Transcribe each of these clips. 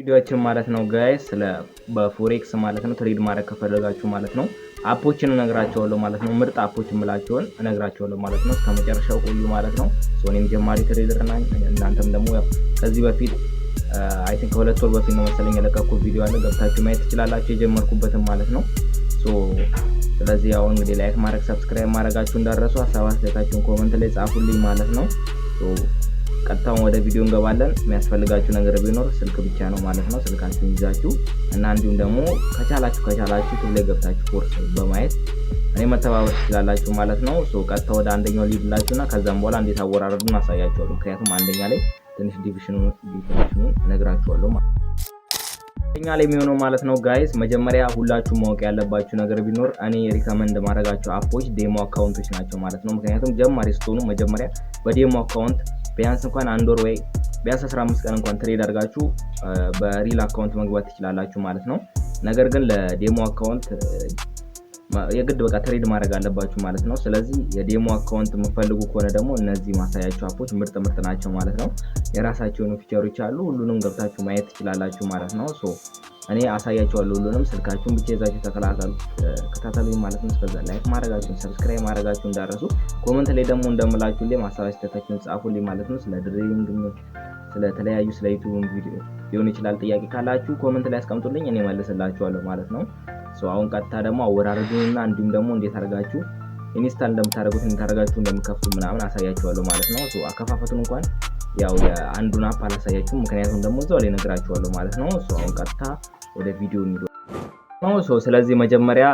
ቪዲዮአችን ማለት ነው ጋይስ ስለ በፎሬክስ ማለት ነው ትሬድ ማድረግ ከፈለጋችሁ ማለት ነው አፖችን እነግራችኋለሁ ማለት ነው። ምርጥ አፖችን ምላችሁን እነግራችኋለሁ ማለት ነው። እስከመጨረሻው ቆዩ ማለት ነው። እኔም ጀማሪ ትሬደር ነኝ። እናንተም ደግሞ ከዚህ በፊት አይ ቲንክ ከሁለት ወር በፊት ነው መሰለኝ የለቀኩት ቪዲዮ አለ ገብታችሁ ማየት ትችላላችሁ የጀመርኩበትን ማለት ነው። ስለዚህ አሁን እንግዲህ ላይክ ማድረግ ሰብስክራይብ ማድረጋችሁ እንዳረሱ ሀሳብ አስተያየታችሁን ኮሜንት ላይ ጻፉልኝ ማለት ነው። ቀጥታውን ወደ ቪዲዮ እንገባለን። የሚያስፈልጋችሁ ነገር ቢኖር ስልክ ብቻ ነው ማለት ነው። ስልካችሁን ይዛችሁ እና እንዲሁም ደግሞ ከቻላችሁ ቱብ ላይ ገብታችሁ ኮርስ በማየት እኔ መተባበር ትችላላችሁ ማለት ነው። ቀጥታ ወደ አንደኛው ሊድላችሁና ከዛም በኋላ እንዴት አወራረዱን አሳያችኋለሁ። ምክንያቱም አንደኛ ላይ ትንሽ ዲቪዥኑን እነግራችኋለሁ ማለት ነው። አንደኛ ላይ የሚሆነው ማለት ነው ጋይስ መጀመሪያ ሁላችሁ ማወቅ ያለባችሁ ነገር ቢኖር እኔ ሪከመንድ ማድረጋቸው አፖች ዴሞ አካውንቶች ናቸው ማለት ነው። ምክንያቱም ጀማሪ ስትሆኑ መጀመሪያ በዴሞ አካውንት ቢያንስ እንኳን አንድ ወር ወይ ቢያንስ 15 ቀን እንኳን ትሬድ አድርጋችሁ በሪል አካውንት መግባት ትችላላችሁ ማለት ነው። ነገር ግን ለዴሞ አካውንት የግድ በቃ ትሬድ ማድረግ አለባችሁ ማለት ነው። ስለዚህ የዴሞ አካውንት የምትፈልጉ ከሆነ ደግሞ እነዚህ ማሳያችሁ አፖች ምርጥ ናቸው ማለት ነው። የራሳቸው የሆኑ ፊቸሮች አሉ። ሁሉንም ገብታችሁ ማየት ትችላላችሁ ማለት ነው። እኔ አሳያችኋለሁ ሁሉንም። ስልካችሁን ብቻ ይዛችሁ ተከታተሉኝ ማለት ነው። እስከዛ ላይክ ማድረጋችሁን ሰብስክራይብ ማድረጋችሁን እንዳረሱ። ኮሜንት ላይ ደግሞ እንደምላችሁልኝ ማሳብ አስተያየታችሁን ጻፉልኝ ማለት ነው። ስለ ድሬዲንግ ስለተለያዩ ስለ ዩቲዩብ ቪዲዮ ሊሆን ይችላል ጥያቄ ካላችሁ ኮሜንት ላይ አስቀምጡልኝ እኔ መልስላችኋለሁ ማለት ነው። አሁን ቀጥታ ደግሞ አወራረዱንና እንዲሁም ደግሞ እንዴት አድርጋችሁ ኢንስታል እንደምታደርጉት እንደምከፍቱ ምናምን አሳያችኋለሁ ማለት ነው። አከፋፈቱን እንኳን ያው የአንዱን አፕ አላሳያችሁም ምክንያቱም ደግሞ እዛው ላይ እነግራችኋለሁ ማለት ነው። አሁን ቀጥታ ወደ ቪዲዮ እንሂድ ነው። ስለዚህ መጀመሪያ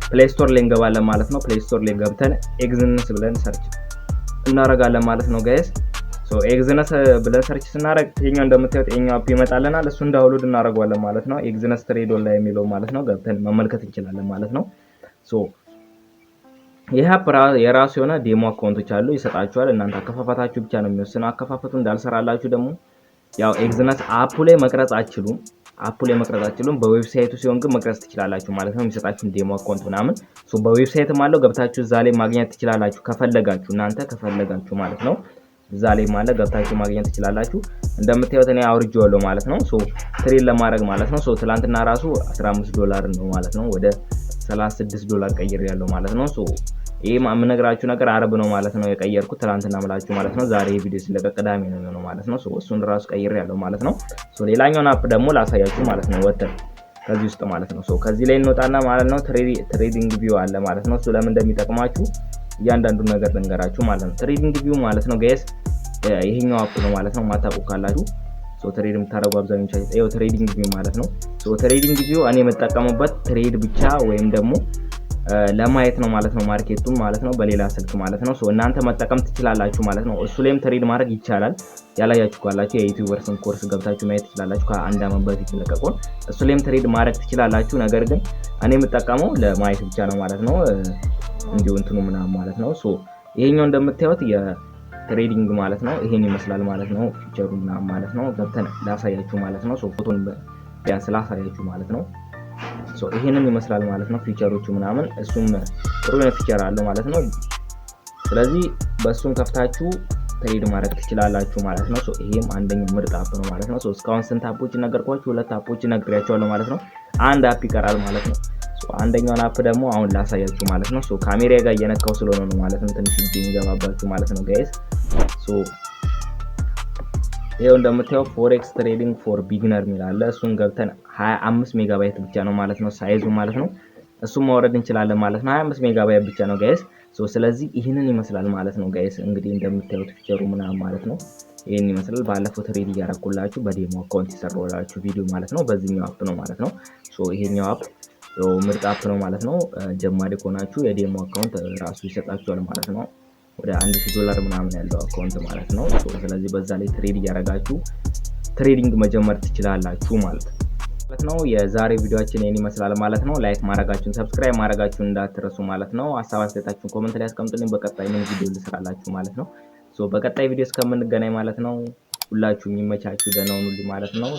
ፕሌይ ስቶር ላይ እንገባለን ማለት ነው። ፕሌይ ስቶር ላይ ገብተን ኤግዝነስ ብለን ሰርች እናደርጋለን ማለት ነው ጋይስ። ኤግዝነስ ብለን ሰርች ስናደርግ ይሄኛው እንደምታዩት ይሄኛው አፕ ይመጣልናል። እሱን ዳውንሎድ እናደርገዋለን ማለት ነው። ኤግዝነስ ትሬድ ኦንላይን የሚለው ማለት ነው ገብተን መመልከት እንችላለን ማለት ነው። ይሄ አፕ የራሱ የሆነ ዴሞ አካውንቶች አሉ ይሰጣችኋል። እናንተ አከፋፈታችሁ ብቻ ነው የሚወስነው። አከፋፈቱ እንዳልሰራላችሁ ደግሞ ያው ኤግዝነስ አፑ ላይ መቅረጽ አትችሉም። በዌብሳይቱ ሲሆን ግን መቅረጽ ትችላላችሁ ማለት ነው። የሚሰጣችሁን ዴሞ አካውንት ምናምን በዌብሳይትም አለው ገብታችሁ እዛ ላይ ማግኘት ትችላላችሁ ከፈለጋችሁ እናንተ ከፈለጋችሁ ማለት ነው። እዛ ላይ ማለት ገብታችሁ ማግኘት ትችላላችሁ። እንደምታዩት እኔ አውርጄዋለሁ ማለት ነው። ትሬድ ለማድረግ ማለት ነው። ትላንትና ራሱ $15 ነው ማለት ነው። ወደ $36 ቀይሬያለሁ ማለት ነው። ይሄ የምነግራችሁ ነገር አረብ ነው ማለት ነው። የቀየርኩት ትላንትና ምላችሁ ማለት ነው። ዛሬ ቪዲዮ ሲለቀቅ ቅዳሜ ነው ማለት ነው። እሱን ራሱ ቀይሬያለሁ ማለት ነው። ሌላኛውን አፕ ደግሞ ላሳያችሁ ማለት ነው። ወተን ከዚህ ውስጥ ማለት ነው። ከዚህ ላይ እንወጣና ማለት ነው ትሬዲንግ ቪው አለ ማለት ነው። ለምን እንደሚጠቅማችሁ እያንዳንዱን ነገር ልንገራችሁ ማለት ነው። ትሬዲንግ ቪው ማለት ነው ጋይስ ይሄኛው አፕ ነው ማለት ነው። ማታውቁ ካላችሁ ትሬድ የምታደርጉ አብዛኞቻችሁ ይሄው ትሬዲንግ ቪው ማለት ነው። ትሬዲንግ ቪው እኔ የምጠቀምበት ትሬድ ብቻ ወይም ደግሞ ለማየት ነው ማለት ነው። ማርኬቱን ማለት ነው በሌላ ስልክ ማለት ነው። እናንተ መጠቀም ትችላላችሁ ማለት ነው። እሱ ላይም ትሬድ ማድረግ ይቻላል። ያላያችሁ ካላችሁ የዩቲዩበርስን ኮርስ ገብታችሁ ማየት ትችላላችሁ። ከአንድ አመት በፊት ለቀቀውን እሱ ላይም ትሬድ ማድረግ ትችላላችሁ። ነገር ግን እኔ የምጠቀመው ለማየት ብቻ ነው ማለት ነው። እንዲሁ እንትኑ ምናምን ማለት ነው። ይሄኛው እንደምታዩት የትሬዲንግ ማለት ነው ይሄን ይመስላል ማለት ነው። ፊቸሩ ምናምን ማለት ነው ገብተን ላሳያችሁ ማለት ነው። ፎቶን ቢያንስ ላሳያችሁ ማለት ነው። ይሄንን ይመስላል ማለት ነው ፊቸሮቹ ምናምን። እሱም ጥሩ የሆነ ፊቸር አለው ማለት ነው። ስለዚህ በእሱን ከፍታችሁ ትሬድ ማድረግ ትችላላችሁ ማለት ነው። ይሄም አንደኛው ምርጥ አፕ ነው ማለት ነው። እስካሁን ስንት አፖች ነገርኳችሁ? 2 አፖች ነግሬያችኋለሁ ማለት ነው። አንድ አፕ ይቀራል ማለት ነው። አንደኛውን አፕ ደግሞ አሁን ላሳያችሁ ማለት ነው። ካሜራ ጋር እየነካው ስለሆነ ነው ማለት ነው ትንሽ የሚገባባችሁ ማለት ነው ጋይስ። ይሄው እንደምታዩት ፎሬክስ ትሬዲንግ ፎር ቢግነር ሚል አለ። እሱን ገብተን 25 ሜጋባይት ብቻ ነው ማለት ነው ሳይዙ ማለት ነው። እሱን ማውረድ እንችላለን ማለት ነው። 25 ሜጋባይት ብቻ ነው ጋይስ። ስለዚህ ይሄንን ይመስላል ማለት ነው ጋይስ። እንግዲህ እንደምታዩት ፊቸሩ ምናምን ማለት ነው ይሄን ይመስላል። ባለፈው ትሬድ እያደረኩላችሁ በዴሞ አካውንት ይሰራውላችሁ ቪዲዮ ማለት ነው በዚህኛው አፕ ነው ማለት ነው። ይሄኛው አፕ ምርጥ አፕ ነው ማለት ነው። ጀማሪ ከሆናችሁ የዴሞ አካውንት ራሱ ይሰጣችኋል ማለት ነው። ወደ $1000 ምናምን ያለው አካውንት ማለት ነው። ስለዚህ በዛ ላይ ትሬድ እያደረጋችሁ ትሬዲንግ መጀመር ትችላላችሁ ማለት ነው። የዛሬ ቪዲዮአችን ይሄን ይመስላል ማለት ነው። ላይክ ማድረጋችሁን ሰብስክራይብ ማድረጋችሁን እንዳትረሱ ማለት ነው። ሀሳብ አስተያየታችሁን ኮሜንት ላይ አስቀምጡልኝ። በቀጣይ ምን ቪዲዮ ልሰራላችሁ ማለት ነው። በቀጣይ ቪዲዮ እስከምንገናኝ ማለት ነው ሁላችሁም ይመቻችሁ ደህና ሁኑልኝ ማለት ነው።